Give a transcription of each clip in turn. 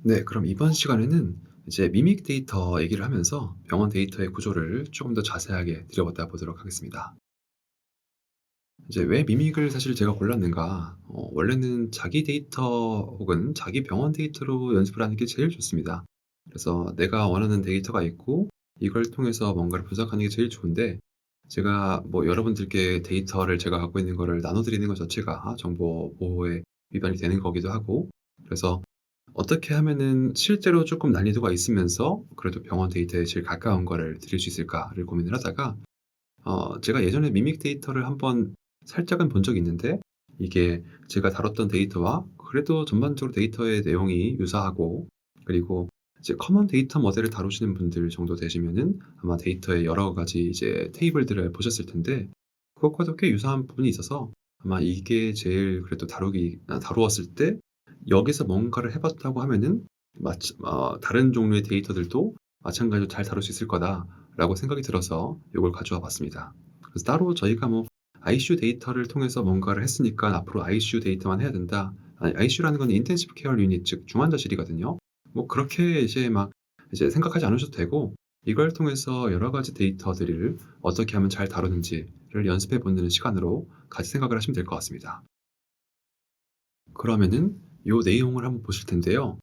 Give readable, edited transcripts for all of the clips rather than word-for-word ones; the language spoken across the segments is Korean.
네, 그럼 이번 시간에는 이제 미믹 데이터 얘기를 하면서 병원 데이터의 구조를 조금 더 자세하게 들여다 보도록 하겠습니다. 이제 왜 미믹을 사실 제가 골랐는가? 원래는 자기 데이터 혹은 자기 병원 데이터로 연습을 하는 게 제일 좋습니다. 그래서 내가 원하는 데이터가 있고 이걸 통해서 뭔가를 분석하는 게 제일 좋은데, 제가 뭐 여러분들께 데이터를 제가 갖고 있는 거를 나눠드리는 것 자체가 정보 보호에 위반이 되는 거기도 하고, 그래서 어떻게 하면은 실제로 조금 난이도가 있으면서 그래도 병원 데이터에 제일 가까운 거를 드릴 수 있을까를 고민을 하다가, 제가 예전에 미믹 데이터를 한번 살짝은 본 적이 있는데, 이게 제가 다뤘던 데이터와 그래도 전반적으로 데이터의 내용이 유사하고, 그리고 이제 커먼 데이터 모델을 다루시는 분들 정도 되시면은 아마 데이터의 여러 가지 이제 테이블들을 보셨을 텐데, 그것과도 꽤 유사한 부분이 있어서 아마 이게 제일 그래도 다루었을 때 여기서 뭔가를 해 봤다고 하면은 다른 종류의 데이터들도 마찬가지로 잘 다룰 수 있을 거다라고 생각이 들어서 요걸 가져와 봤습니다. 그래서 따로 저희가 뭐 ICU 데이터를 통해서 뭔가를 했으니까 앞으로 ICU 데이터만 해야 된다. 아니, ICU라는 건 인텐시브 케어 유닛, 즉 중환자실이거든요. 뭐 그렇게 이제 막 이제 생각하지 않으셔도 되고, 이걸 통해서 여러 가지 데이터들을 어떻게 하면 잘 다루는지를 연습해 보는 시간으로 같이 생각을 하시면 될 것 같습니다. 그러면은 요 내용을 한번 보실 텐데요.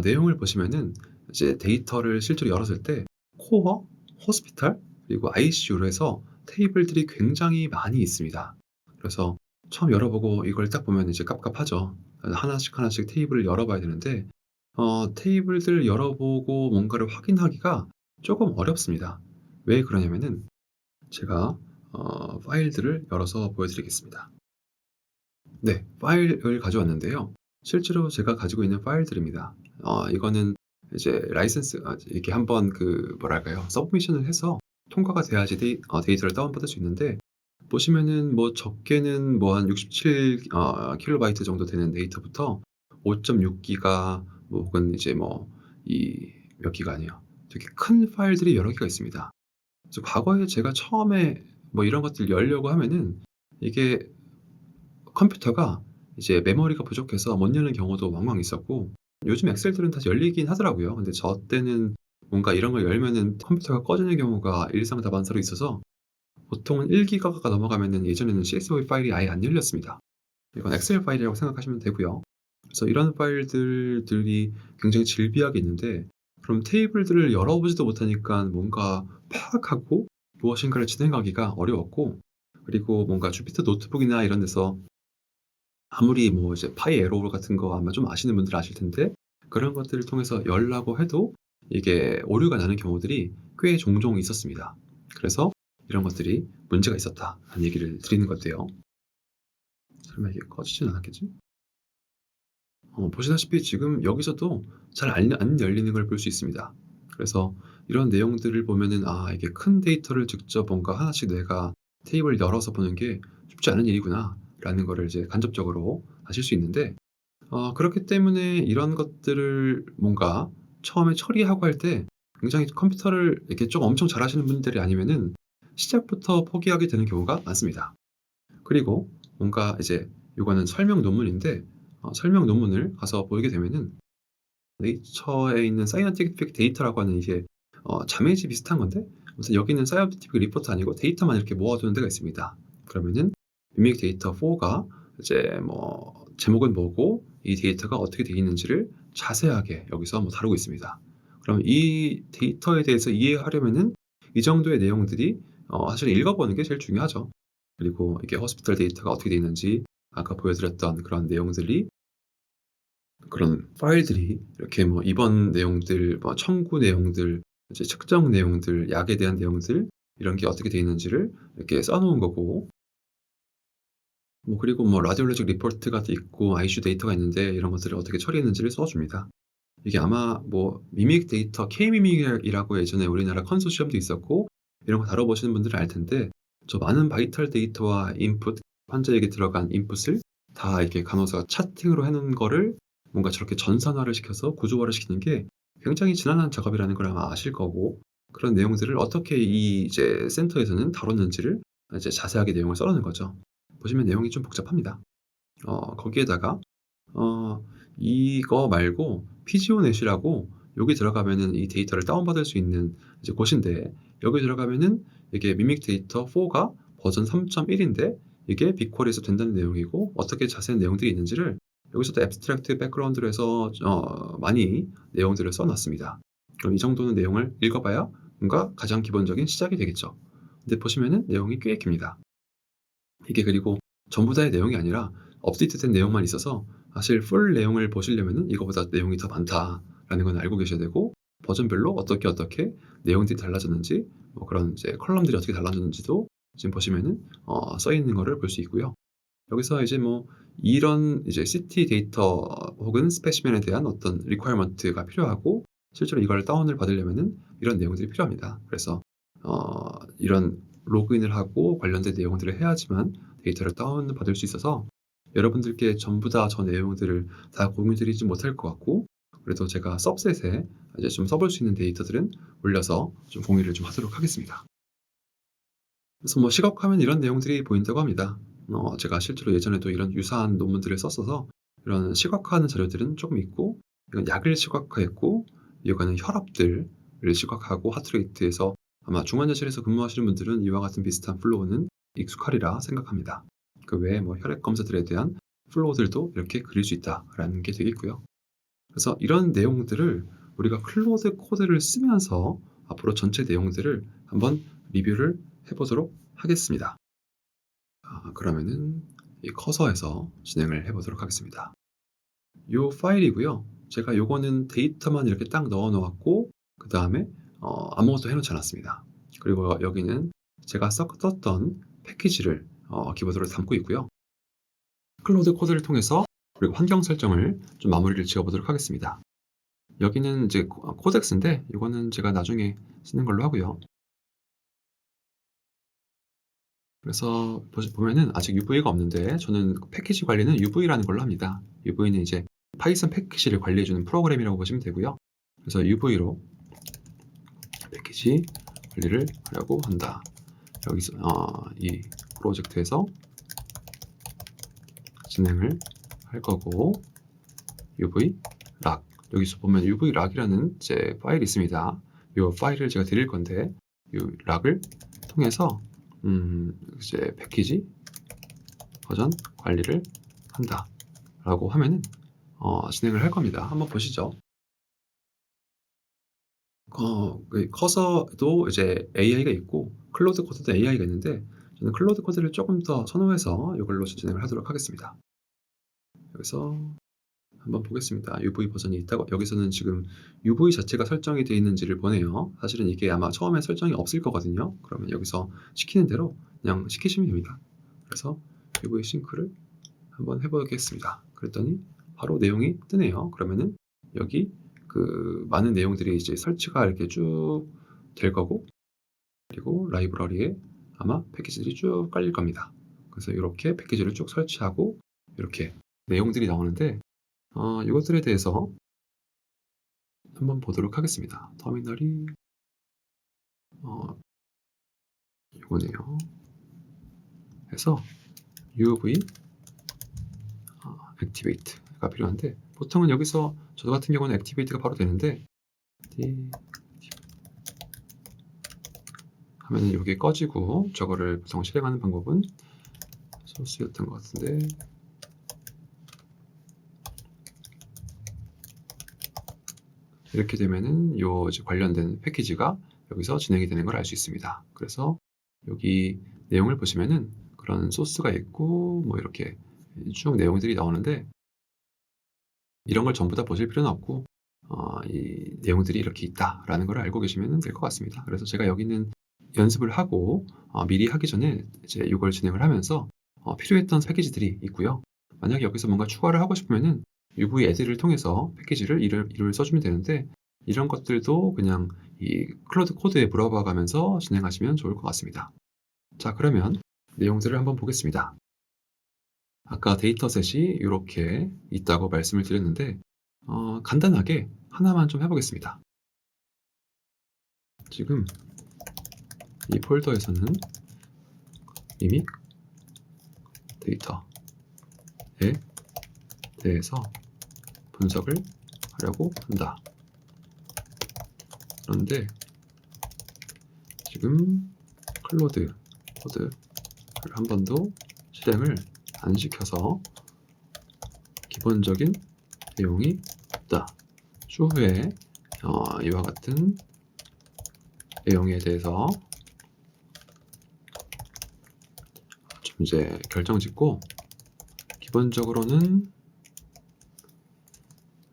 내용을 보시면은 이제 데이터를 실제로 열었을 때 코어, 호스피탈, 그리고 ICU로 해서 테이블들이 굉장히 많이 있습니다. 그래서 처음 열어보고 이걸 딱 보면 이제 깝깝하죠. 하나씩 하나씩 테이블을 열어봐야 되는데, 테이블들 열어보고 뭔가를 확인하기가 조금 어렵습니다. 왜 그러냐면은 제가 파일들을 열어서 보여드리겠습니다. 네. 파일을 가져왔는데요. 실제로 제가 가지고 있는 파일들입니다. 이거는 이제 라이센스, 이렇게 한번 그 뭐랄까요? 서브미션을 해서 통과가 돼야지 데이터를 다운받을 수 있는데, 보시면은 뭐 적게는 뭐 한 67 킬로바이트 정도 되는 데이터부터 5.6 기가, 뭐 혹은 이제 뭐 이 몇 기가 아니에요. 되게 큰 파일들이 여러 개가 있습니다. 그래서 과거에 제가 처음에 뭐 이런 것들 열려고 하면은 이게 컴퓨터가 이제 메모리가 부족해서 못 여는 경우도 왕왕 있었고, 요즘 엑셀들은 다 열리긴 하더라고요. 근데 저 때는 뭔가 이런 걸 열면은 컴퓨터가 꺼지는 경우가 일상다반사로 있어서 보통은 1 기가가 넘어가면은 예전에는 CSV 파일이 아예 안 열렸습니다. 이건 엑셀 파일이라고 생각하시면 되고요. 그래서 이런 파일들이 굉장히 질비하게 있는데, 그럼 테이블들을 열어보지도 못하니까 뭔가 파악하고 무엇인가를 진행하기가 어려웠고, 그리고 뭔가 주피터 노트북이나 이런 데서 아무리 뭐 이제 파이 에로 같은 거 아마 좀 아시는 분들은 아실 텐데, 그런 것들을 통해서 열라고 해도 이게 오류가 나는 경우들이 꽤 종종 있었습니다. 그래서 이런 것들이 문제가 있었다는 얘기를 드리는 건데요. 설마 이게 꺼지진 않았겠지? 보시다시피 지금 여기서도 잘 안 열리는 걸 볼 수 있습니다. 그래서 이런 내용들을 보면은 '아, 이게 큰 데이터를 직접 뭔가 하나씩 내가 테이블을 열어서 보는 게 쉽지 않은 일이구나.'라는 거를 이제 간접적으로 아실 수 있는데, 그렇기 때문에 이런 것들을 뭔가 처음에 처리하고 할 때 굉장히 컴퓨터를 이렇게 좀 엄청 잘하시는 분들이 아니면은 시작부터 포기하게 되는 경우가 많습니다. 그리고 뭔가 이제 요거는 설명 논문인데, 설명 논문을 가서 보게 되면은 네이처에 있는 사이언티픽 데이터라고 하는, 이게 자매지 비슷한 건데, 아무튼 여기는 사이언티픽 리포트 아니고 데이터만 이렇게 모아두는 데가 있습니다. 그러면은 유닉 데이터 4가 이제 뭐 제목은 뭐고 이 데이터가 어떻게 되어 있는지를 자세하게 여기서 뭐 다루고 있습니다. 그럼 이 데이터에 대해서 이해하려면은 이 정도의 내용들이 사실 읽어보는 게 제일 중요하죠. 그리고 이게 호스피털 데이터가 어떻게 되어 있는지, 아까 보여드렸던 그런 내용들이, 그런 파일들이 이렇게 뭐 입원 내용들, 뭐 청구 내용들, 이제 측정 내용들, 약에 대한 내용들, 이런 게 어떻게 되어 있는지를 이렇게 써 놓은 거고, 뭐 그리고 뭐 라디올로직 리포트가 있고 ICU 데이터가 있는데 이런 것들을 어떻게 처리했는지를 써 줍니다. 이게 아마 뭐 미믹 데이터, K-미믹이라고 예전에 우리나라 컨소시엄도 있었고, 이런 거 다뤄보시는 분들은 알 텐데, 저 많은 바이탈 데이터와 인풋, 환자에게 들어간 인풋을 다 이렇게 간호사가 차팅으로 해 놓은 거를 뭔가 저렇게 전산화를 시켜서 구조화를 시키는 게 굉장히 지난한 작업이라는 걸 아마 아실 거고, 그런 내용들을 어떻게 이 이제 센터에서는 다뤘는지를 이제 자세하게 내용을 써 놓은 거죠. 보시면 내용이 좀 복잡합니다. 거기에다가 어 이거 말고 pgOnet이라고 여기 들어가면은 이 데이터를 다운받을 수 있는 이제 곳인데, 여기 들어가면은 이게 미믹 데이터 4가 버전 3.1인데 이게 빅쿼리에서 된다는 내용이고, 어떻게 자세한 내용들이 있는지를 여기서도 앱스트랙트 백그라운드로 해서 많이 내용들을 써놨습니다. 그럼 이 정도는 내용을 읽어봐야 뭔가 가장 기본적인 시작이 되겠죠. 근데 보시면은 내용이 꽤 깁니다. 이게 그리고 전부 다의 내용이 아니라 업데이트된 내용만 있어서 사실 풀 내용을 보시려면은 이거보다 내용이 더 많다라는 건 알고 계셔야 되고, 버전별로 어떻게 내용들이 달라졌는지, 뭐 그런 이제 컬럼들이 어떻게 달라졌는지도 지금 보시면은 써 있는 거를 볼 수 있고요. 여기서 이제 뭐 이런 이제 CT 데이터 혹은 스페시멘에 대한 어떤 리퀘어먼트가 필요하고, 실제로 이걸 다운을 받으려면은 이런 내용들이 필요합니다. 그래서 이런 로그인을 하고 관련된 내용들을 해야지만 데이터를 다운받을 수 있어서 여러분들께 전부 다 저 내용들을 다 공유드리지 못할 것 같고, 그래도 제가 서브셋에 이제 좀 써볼 수 있는 데이터들은 올려서 좀 공유를 좀 하도록 하겠습니다. 그래서 뭐 시각화면 이런 내용들이 보인다고 합니다. 제가 실제로 예전에도 이런 유사한 논문들을 썼어서 이런 시각화하는 자료들은 조금 있고, 이건 약을 시각화했고, 이거는 혈압들을 시각화하고 하트레이트에서 아마 중환자실에서 근무하시는 분들은 이와 같은 비슷한 플로우는 익숙하리라 생각합니다. 그 외에 뭐 혈액 검사들에 대한 플로우들도 이렇게 그릴 수 있다라는 게 되겠고요. 그래서 이런 내용들을 우리가 클로드 코드를 쓰면서 앞으로 전체 내용들을 한번 리뷰를 해보도록 하겠습니다. 그러면은 이 커서에서 진행을 해보도록 하겠습니다. 이 파일이고요. 제가 요거는 데이터만 이렇게 딱 넣어 놓았고, 그 다음에 아무것도 해놓지 않았습니다. 그리고 여기는 제가 썼던 패키지를 키보드로 담고 있고요. 클로드 코드를 통해서 그리고 환경 설정을 좀 마무리를 지어보도록 하겠습니다. 여기는 이제 코덱스인데 이거는 제가 나중에 쓰는 걸로 하고요. 그래서 보면은 아직 UV가 없는데 저는 패키지 관리는 UV라는 걸로 합니다. UV는 이제 파이썬 패키지를 관리해주는 프로그램이라고 보시면 되고요. 그래서 UV로 패키지 관리를 하려고 한다. 여기서 이 프로젝트에서 진행을 할 거고, UV 락, 여기서 보면 UV 락이라는 이제 파일이 있습니다. 이 파일을 제가 드릴 건데 이 락을 통해서 이제 패키지 버전 관리를 한다 라고 하면은 진행을 할 겁니다. 한번 보시죠. 그 커서도 이제 AI가 있고 클로드 코드도 AI가 있는데, 저는 클로드 코드를 조금 더 선호해서 이걸로 진행을 하도록 하겠습니다. 여기서 한번 보겠습니다. UV 버전이 있다고, 여기서는 지금 UV 자체가 설정이 되어 있는지를 보네요. 사실은 이게 아마 처음에 설정이 없을 거거든요. 그러면 여기서 시키는 대로 그냥 시키시면 됩니다. 그래서 UV 싱크를 한번 해보겠습니다. 그랬더니 바로 내용이 뜨네요. 그러면은 여기 그 많은 내용들이 이제 설치가 이렇게 쭉 될 거고, 그리고 라이브러리에 아마 패키지들이 쭉 깔릴 겁니다. 그래서 이렇게 패키지를 쭉 설치하고 이렇게 내용들이 나오는데, 이것들에 대해서 한번 보도록 하겠습니다. 터미널이 이거네요. 해서 UV 액티베이트가 필요한데, 보통은 여기서 저 같은 경우는 액티베이트가 바로 되는데 하면은 이게 꺼지고, 저거를 보통 실행하는 방법은 소스였던 것 같은데, 이렇게 되면은 요 이제 관련된 패키지가 여기서 진행이 되는 걸 알 수 있습니다. 그래서 여기 내용을 보시면은 그런 소스가 있고 뭐 이렇게 쭉 내용들이 나오는데, 이런 걸 전부 다 보실 필요는 없고 이 내용들이 이렇게 있다라는 걸 알고 계시면 될 것 같습니다. 그래서 제가 여기는 연습을 하고 미리 하기 전에 이제 이걸 진행을 하면서 필요했던 패키지들이 있고요. 만약에 여기서 뭔가 추가를 하고 싶으면은 UV 애드를 통해서 패키지를 이름을 써주면 되는데, 이런 것들도 그냥 이 클로드 코드에 물어봐 가면서 진행하시면 좋을 것 같습니다. 자, 그러면 내용들을 한번 보겠습니다. 아까 데이터셋이 이렇게 있다고 말씀을 드렸는데, 간단하게 하나만 좀 해보겠습니다. 지금 이 폴더에서는 이미 데이터에 대해서 분석을 하려고 한다. 그런데 지금 클로드 코드를 한 번도 실행을 안 시켜서 기본적인 내용이 없다. 추후에 이와 같은 내용에 대해서 좀 이제 결정짓고, 기본적으로는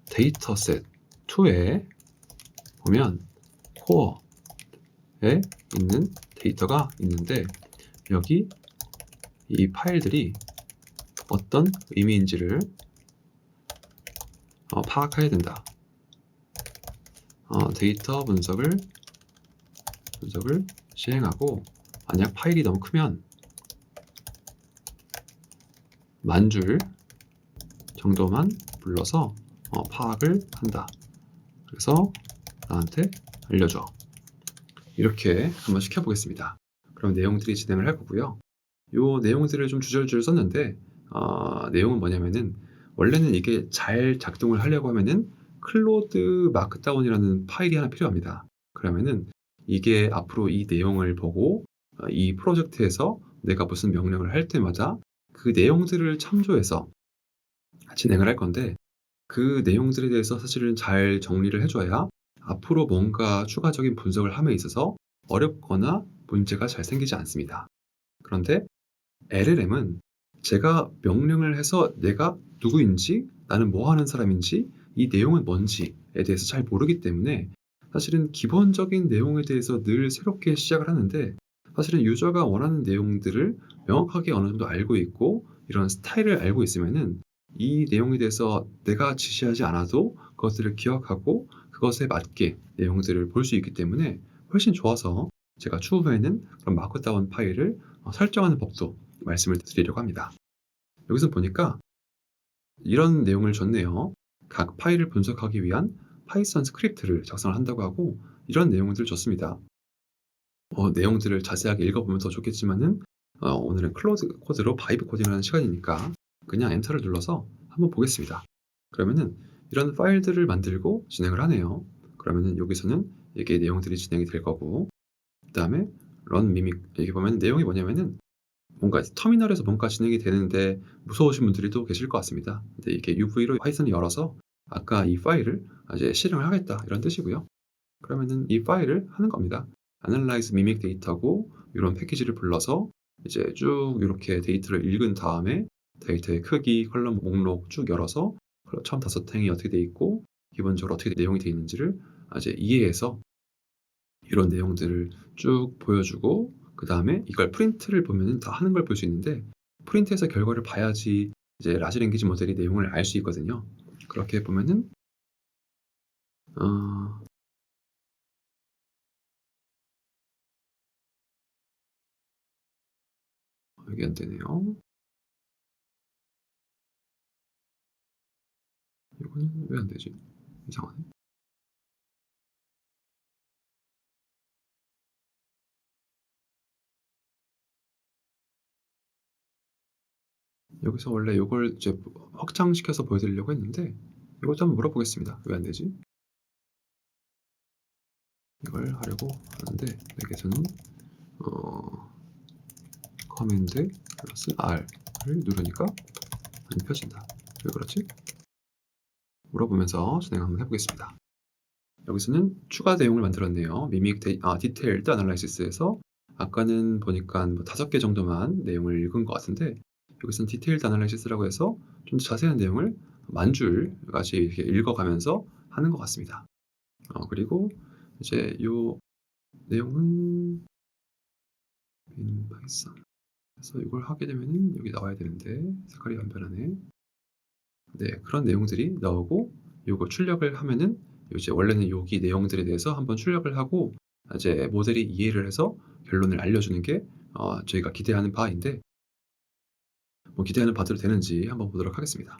데이터셋 2에 보면 코어에 있는 데이터가 있는데, 여기 이 파일들이 어떤 의미인지를 파악해야 된다. 데이터 분석을 시행하고, 만약 파일이 너무 크면 10,000줄 정도만 불러서 파악을 한다. 그래서 나한테 알려줘. 이렇게 한번 시켜보겠습니다. 그럼 내용들이 진행을 할 거고요. 요 내용들을 좀 주절주절 썼는데, 내용은 뭐냐면은, 원래는 이게 잘 작동을 하려고 하면은 클로드 마크다운이라는 파일이 하나 필요합니다. 그러면은 이게 앞으로 이 내용을 보고 이 프로젝트에서 내가 무슨 명령을 할 때마다 그 내용들을 참조해서 진행을 할 건데, 그 내용들에 대해서 사실은 잘 정리를 해줘야 앞으로 뭔가 추가적인 분석을 함에 있어서 어렵거나 문제가 잘 생기지 않습니다. 그런데 LLM은 제가 명령을 해서 내가 누구인지, 나는 뭐 하는 사람인지, 이 내용은 뭔지에 대해서 잘 모르기 때문에 사실은 기본적인 내용에 대해서 늘 새롭게 시작을 하는데, 사실은 유저가 원하는 내용들을 명확하게 어느 정도 알고 있고 이런 스타일을 알고 있으면은 이 내용에 대해서 내가 지시하지 않아도 그것들을 기억하고 그것에 맞게 내용들을 볼 수 있기 때문에 훨씬 좋아서, 제가 추후에는 그런 마크다운 파일을 설정하는 법도 말씀을 드리려고 합니다. 여기서 보니까 이런 내용을 줬네요. 각 파일을 분석하기 위한 파이썬 스크립트를 작성을 한다고 하고, 이런 내용들을 줬습니다. 내용들을 자세하게 읽어보면 더 좋겠지만은 오늘은 클로드 코드로 바이브 코딩을 하는 시간이니까 그냥 엔터를 눌러서 한번 보겠습니다. 그러면은 이런 파일들을 만들고 진행을 하네요. 그러면은 여기서는 이게 내용들이 진행이 될 거고, 그 다음에 run mimic, 여기 보면 내용이 뭐냐면은 뭔가 터미널에서 뭔가 진행이 되는데 무서우신 분들이 또 계실 것 같습니다. 근데 이게 UV로 파이썬을 열어서 아까 이 파일을 이제 실행을 하겠다, 이런 뜻이고요. 그러면은 이 파일을 하는 겁니다. Analyze Mimic 데이터고, 이런 패키지를 불러서 이제 쭉 이렇게 데이터를 읽은 다음에 데이터의 크기, 컬럼, 목록 쭉 열어서 처음 5행이 어떻게 돼 있고 기본적으로 어떻게 내용이 돼 있는지를 이제 이해해서 이런 내용들을 쭉 보여주고, 그 다음에 이걸 프린트를 보면 다 하는 걸 볼 수 있는데, 프린트해서 결과를 봐야지 이제 라지 랭귀지 모델이 내용을 알 수 있거든요. 그렇게 보면은 여기 안 되네요. 이거는 왜 안 되지? 이상하네. 여기서 원래 이걸 이제 확장시켜서 보여드리려고 했는데, 이것도 한번 물어보겠습니다. 왜 안 되지? 이걸 하려고 하는데, 여기서는 커맨드 플러스 R을 누르니까 안 펴진다. 왜 그렇지? 물어보면서 진행 한번 해보겠습니다. 여기서는 추가 내용을 만들었네요. 디테일드 아날라이시스에서 아까는 보니까 뭐 5개 정도만 내용을 읽은 것 같은데, 여기서는 디테일드 아날라이시스라고 해서 좀 더 자세한 내용을 10,000줄까지 이렇게 읽어가면서 하는 것 같습니다. 그리고 이제 이 내용은 in Python. 그래서 이걸 하게 되면은 여기 나와야 되는데 색깔이 안 변하네. 네, 그런 내용들이 나오고, 요거 출력을 하면은 이제 원래는 여기 내용들에 대해서 한번 출력을 하고 이제 모델이 이해를 해서 결론을 알려주는 게 저희가 기대하는 바인데, 뭐 기대하는 바대로 되는지 한번 보도록 하겠습니다.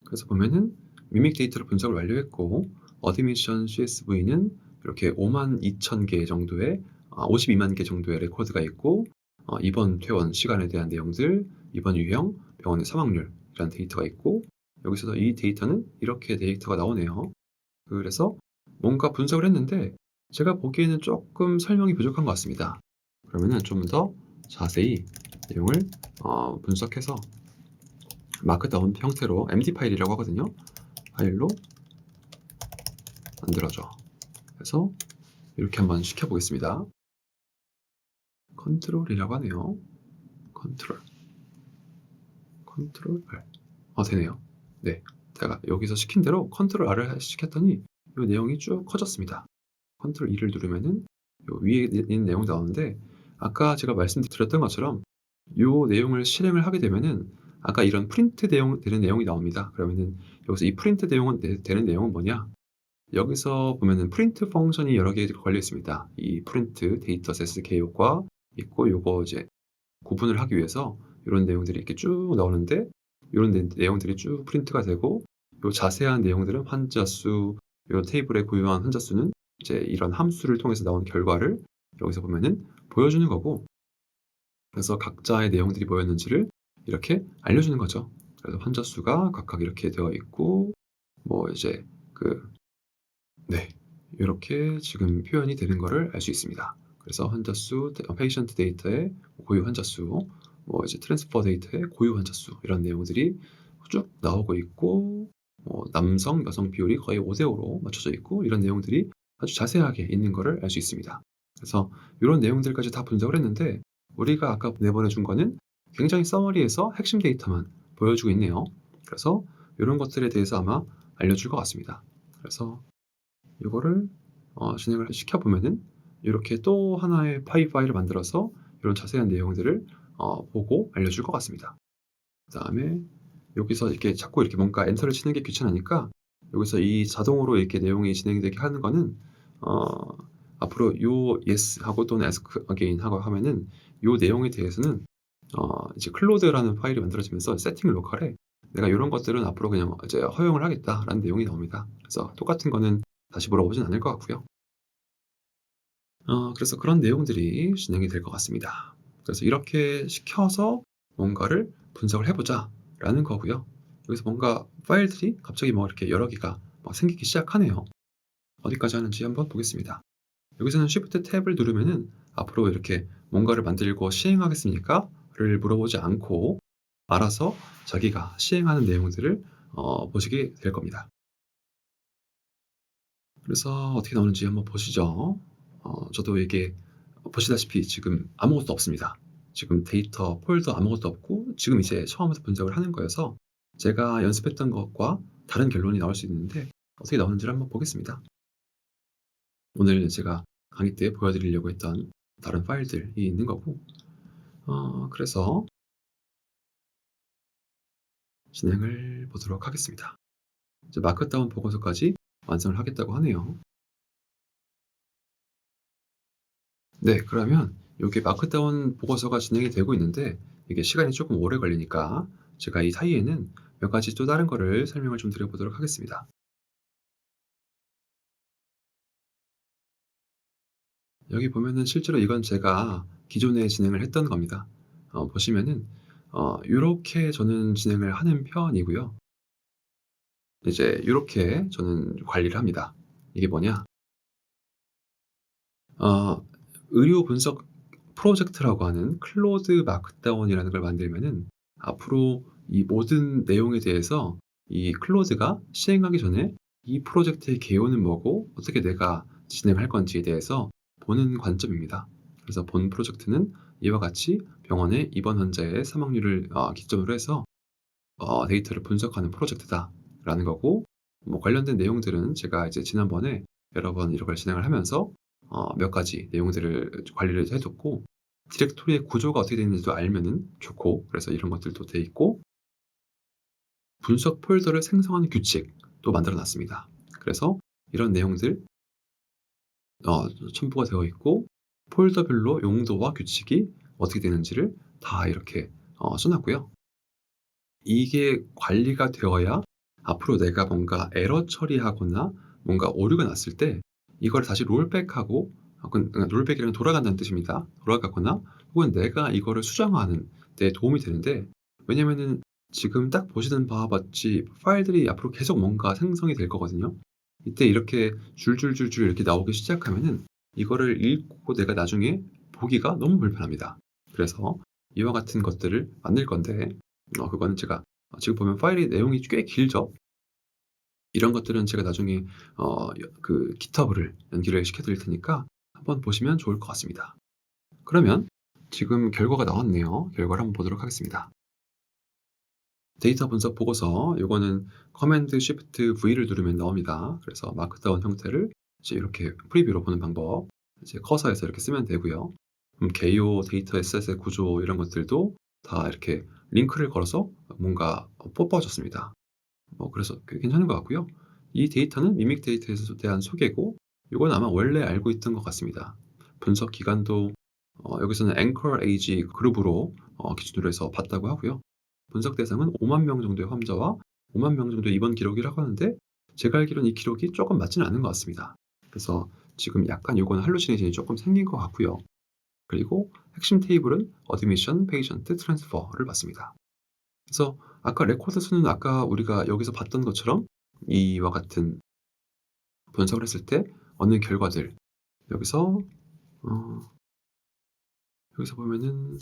그래서 보면은 미믹 데이터를 분석을 완료했고, 어드미션 CSV는 이렇게 52,000개 정도의 52만 개 정도의 레코드가 있고, 입원 퇴원 시간에 대한 내용들, 입원 유형, 병원의 사망률이라는 데이터가 있고, 여기서도 이 데이터는 이렇게 데이터가 나오네요. 그래서 뭔가 분석을 했는데 제가 보기에는 조금 설명이 부족한 것 같습니다. 그러면은 좀 더 자세히 내용을 분석해서 마크다운 형태로 MD 파일이라고 하거든요. 파일로 만들어줘. 그래서 이렇게 한번 시켜보겠습니다. 컨트롤이라고 하네요. 컨트롤 R. 되네요. 네. 제가 여기서 시킨 대로 컨트롤 R을 시켰더니 이 내용이 쭉 커졌습니다. 컨트롤 E를 누르면은 요 위에 있는 내용이 나오는데 아까 제가 말씀드렸던 것처럼 요 내용을 실행을 하게 되면은 아까 이런 프린트 되는 내용이 나옵니다. 그러면은 여기서 이 프린트 되는 내용은 뭐냐? 여기서 보면은 프린트 펑션이 여러 개 걸려 있습니다. 이 프린트 데이터셋 개요과 있고 요거 이제 구분을 하기 위해서 이런 내용들이 이렇게 쭉 나오는데 이런 내용들이 쭉 프린트가 되고 요 자세한 내용들은 환자수, 요 테이블에 고유한 환자수는 이제 이런 함수를 통해서 나온 결과를 여기서 보면은 보여주는 거고 그래서 각자의 내용들이 뭐였는지를 이렇게 알려주는 거죠. 그래서 환자수가 각각 이렇게 되어 있고 뭐 이제 그 네. 요렇게 지금 표현이 되는 거를 알 수 있습니다. 그래서 환자수, 페이션트 데이터의 고유 환자수, 뭐 이제 트랜스퍼 데이터의 고유 환자수 이런 내용들이 쭉 나오고 있고 남성, 여성 비율이 거의 5대 5로 맞춰져 있고 이런 내용들이 아주 자세하게 있는 거를 알 수 있습니다. 그래서 이런 내용들까지 다 분석을 했는데 우리가 아까 내보내 준 거는 굉장히 서머리해서 핵심 데이터만 보여주고 있네요. 그래서 이런 것들에 대해서 아마 알려줄 것 같습니다. 그래서 이거를 진행을 시켜보면은 이렇게 또 하나의 파일을 만들어서 이런 자세한 내용들을 보고 알려줄 것 같습니다. 그 다음에 여기서 이렇게 자꾸 이렇게 뭔가 엔터를 치는 게 귀찮으니까 여기서 이 자동으로 이렇게 내용이 진행되게 하는 거는 어, 앞으로 요 yes 하고 또는 ask again 하고 하면은 요 내용에 대해서는 이제 클로드라는 파일이 만들어지면서 세팅 로컬에 내가 이런 것들은 앞으로 그냥 이제 허용을 하겠다라는 내용이 나옵니다. 그래서 똑같은 거는 다시 물어보진 않을 것 같고요. 그래서 그런 내용들이 진행이 될 것 같습니다. 그래서 이렇게 시켜서 뭔가를 분석을 해보자라는 거고요. 여기서 뭔가 파일들이 갑자기 뭐 이렇게 여러 개가 막 생기기 시작하네요. 어디까지 하는지 한번 보겠습니다. 여기서는 Shift 탭을 누르면은 앞으로 이렇게 뭔가를 만들고 시행하겠습니까? 를 물어보지 않고 알아서 자기가 시행하는 내용들을 보시게 될 겁니다. 그래서 어떻게 나오는지 한번 보시죠. 저도 이게 보시다시피 지금 아무것도 없습니다. 지금 데이터 폴더 아무것도 없고 지금 이제 처음부터 분석을 하는 거여서 제가 연습했던 것과 다른 결론이 나올 수 있는데 어떻게 나오는지를 한번 보겠습니다. 오늘 제가 강의 때 보여드리려고 했던 다른 파일들이 있는 거고 그래서 진행을 보도록 하겠습니다. 이제 마크다운 보고서까지 완성을 하겠다고 하네요. 네, 그러면 이게 마크다운 보고서가 진행이 되고 있는데 이게 시간이 조금 오래 걸리니까 제가 이 사이에는 몇 가지 또 다른 거를 설명을 좀 드려보도록 하겠습니다. 여기 보면은 실제로 이건 제가 기존에 진행을 했던 겁니다. 보시면은 요렇게 저는 진행을 하는 편이고요. 이제 요렇게 저는 관리를 합니다. 이게 뭐냐? 어, 의료 분석 프로젝트라고 하는 클로드 마크다운이라는 걸 만들면은 앞으로 이 모든 내용에 대해서 이 클로드가 시행하기 전에 이 프로젝트의 개요는 뭐고 어떻게 내가 진행할 건지에 대해서 보는 관점입니다. 그래서 본 프로젝트는 이와 같이 병원의 입원 환자의 사망률을 기점으로 해서 데이터를 분석하는 프로젝트다라는 거고 뭐 관련된 내용들은 제가 이제 지난번에 여러 번 이걸 진행을 하면서 몇 가지 내용들을 관리를 해뒀고 디렉토리의 구조가 어떻게 되는지도 알면은 좋고 그래서 이런 것들도 돼 있고 분석 폴더를 생성하는 규칙도 만들어 놨습니다. 그래서 이런 내용들 첨부가 되어 있고 폴더별로 용도와 규칙이 어떻게 되는지를 다 이렇게 써놨고요. 이게 관리가 되어야 앞으로 내가 뭔가 에러 처리하거나 뭔가 오류가 났을 때 이걸 다시 롤백하고 그러니까 롤백이라는 돌아간다는 뜻입니다. 돌아가거나 혹은 내가 이거를 수정하는 데 도움이 되는데 왜냐면은 지금 딱 보시는 바와 같이 파일들이 앞으로 계속 뭔가 생성이 될 거거든요. 이때 이렇게 줄줄줄줄 이렇게 나오기 시작하면은 이거를 읽고 내가 나중에 보기가 너무 불편합니다. 그래서 이와 같은 것들을 만들 건데 그거는 제가 지금 보면 파일의 내용이 꽤 길죠. 이런 것들은 제가 나중에 그 GitHub를 연결을 시켜 드릴 테니까 한번 보시면 좋을 것 같습니다. 그러면 지금 결과가 나왔네요. 결과를 한번 보도록 하겠습니다. 데이터 분석 보고서 요거는 커맨드 쉬프트 V를 누르면 나옵니다. 그래서 마크다운 형태를 이제 이렇게 프리뷰로 보는 방법, 이제 커서에서 이렇게 쓰면 되고요. 개요, 데이터 에셋의 구조 이런 것들도 다 이렇게 링크를 걸어서 뭔가 뽑아줬습니다. 그래서 꽤 괜찮은 것 같고요. 이 데이터는 미믹 데이터에 대한 소개고 이건 아마 원래 알고 있던 것 같습니다. 분석 기간도 여기서는 앵커 에이지 그룹으로 기준으로 해서 봤다고 하고요. 분석 대상은 5만 명 정도의 환자와 5만 명 정도의 입원 기록이라고 하는데 제가 알기로는 이 기록이 조금 맞지는 않은 것 같습니다. 그래서 지금 약간 요거는 할루시네이션이 조금 생긴 것 같고요. 그리고 핵심 테이블은 어드미션, 페이션트, 트랜스퍼를 봤습니다. 그래서 아까 레코드 수는 아까 우리가 여기서 봤던 것처럼 이와 같은 분석을 했을 때 얻는 결과들 여기서 어 여기서 보면은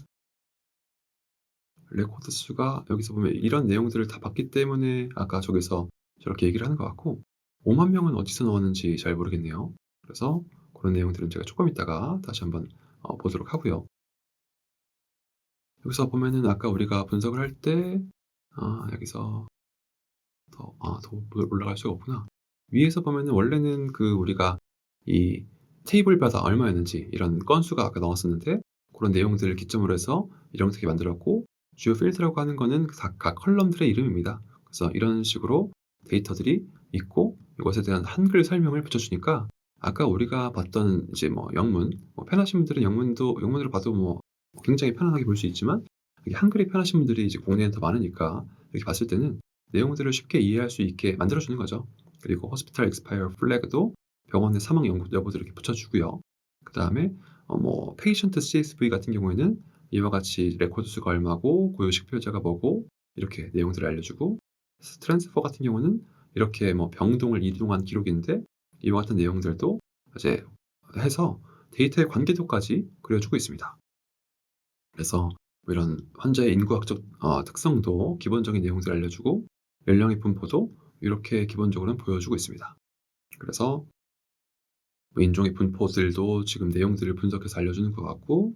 레코드 수가 여기서 보면 이런 내용들을 다 봤기 때문에 아까 저기서 저렇게 얘기를 하는 것 같고 5만 명은 어디서 나왔는지 잘 모르겠네요. 그래서 그런 내용들은 제가 조금 있다가 다시 한번 보도록 하고요. 여기서 보면은 아까 우리가 분석을 할 때 여기서 더 올라갈 수가 없구나. 위에서 보면은 원래는 그 우리가 이 테이블마다 얼마였는지 이런 건수가 아까 나왔었는데 그런 내용들을 기점으로 해서 이런 어떻게 만들었고 주요 필드라고 하는 거는 각 컬럼들의 이름입니다. 그래서 이런 식으로 데이터들이 있고 이것에 대한 한글 설명을 붙여주니까 아까 우리가 봤던 이제 영문 편하신 분들은 영문으로 봐도 굉장히 편안하게 볼 수 있지만 이게 한글이 편하신 분들이 이제 국내에는 더 많으니까 이렇게 봤을 때는 내용들을 쉽게 이해할 수 있게 만들어주는 거죠. 그리고 호스피탈 익스파이어 플래그도 병원의 사망 여부도 이렇게 붙여주고요. 그 다음에 페이션트 CSV 같은 경우에는 이와 같이 레코드 수가 얼마고 고요 식별자가 뭐고 이렇게 내용들을 알려주고 트랜스퍼 같은 경우는 이렇게 병동을 이동한 기록인데 이와 같은 내용들도 이제 해서 데이터의 관계도까지 그려주고 있습니다. 그래서 이런 환자의 인구학적 특성도 기본적인 내용들을 알려주고 연령의 분포도 이렇게 기본적으로는 보여주고 있습니다. 그래서 인종의 분포들도 지금 내용들을 분석해서 알려주는 것 같고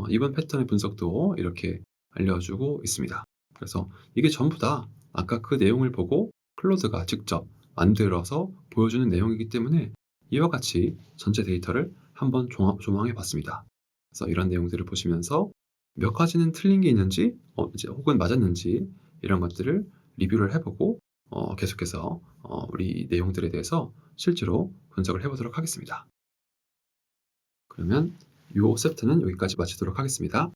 입원 패턴의 분석도 이렇게 알려주고 있습니다. 그래서 이게 전부 다 아까 그 내용을 보고 클로드가 직접 만들어서 보여주는 내용이기 때문에 이와 같이 전체 데이터를 한번 조망해 봤습니다. 그래서 이런 내용들을 보시면서 몇 가지는 틀린 게 있는지 이제 혹은 맞았는지 이런 것들을 리뷰를 해보고 계속해서 우리 내용들에 대해서 실제로 분석을 해보도록 하겠습니다. 그러면 이 세트는 여기까지 마치도록 하겠습니다.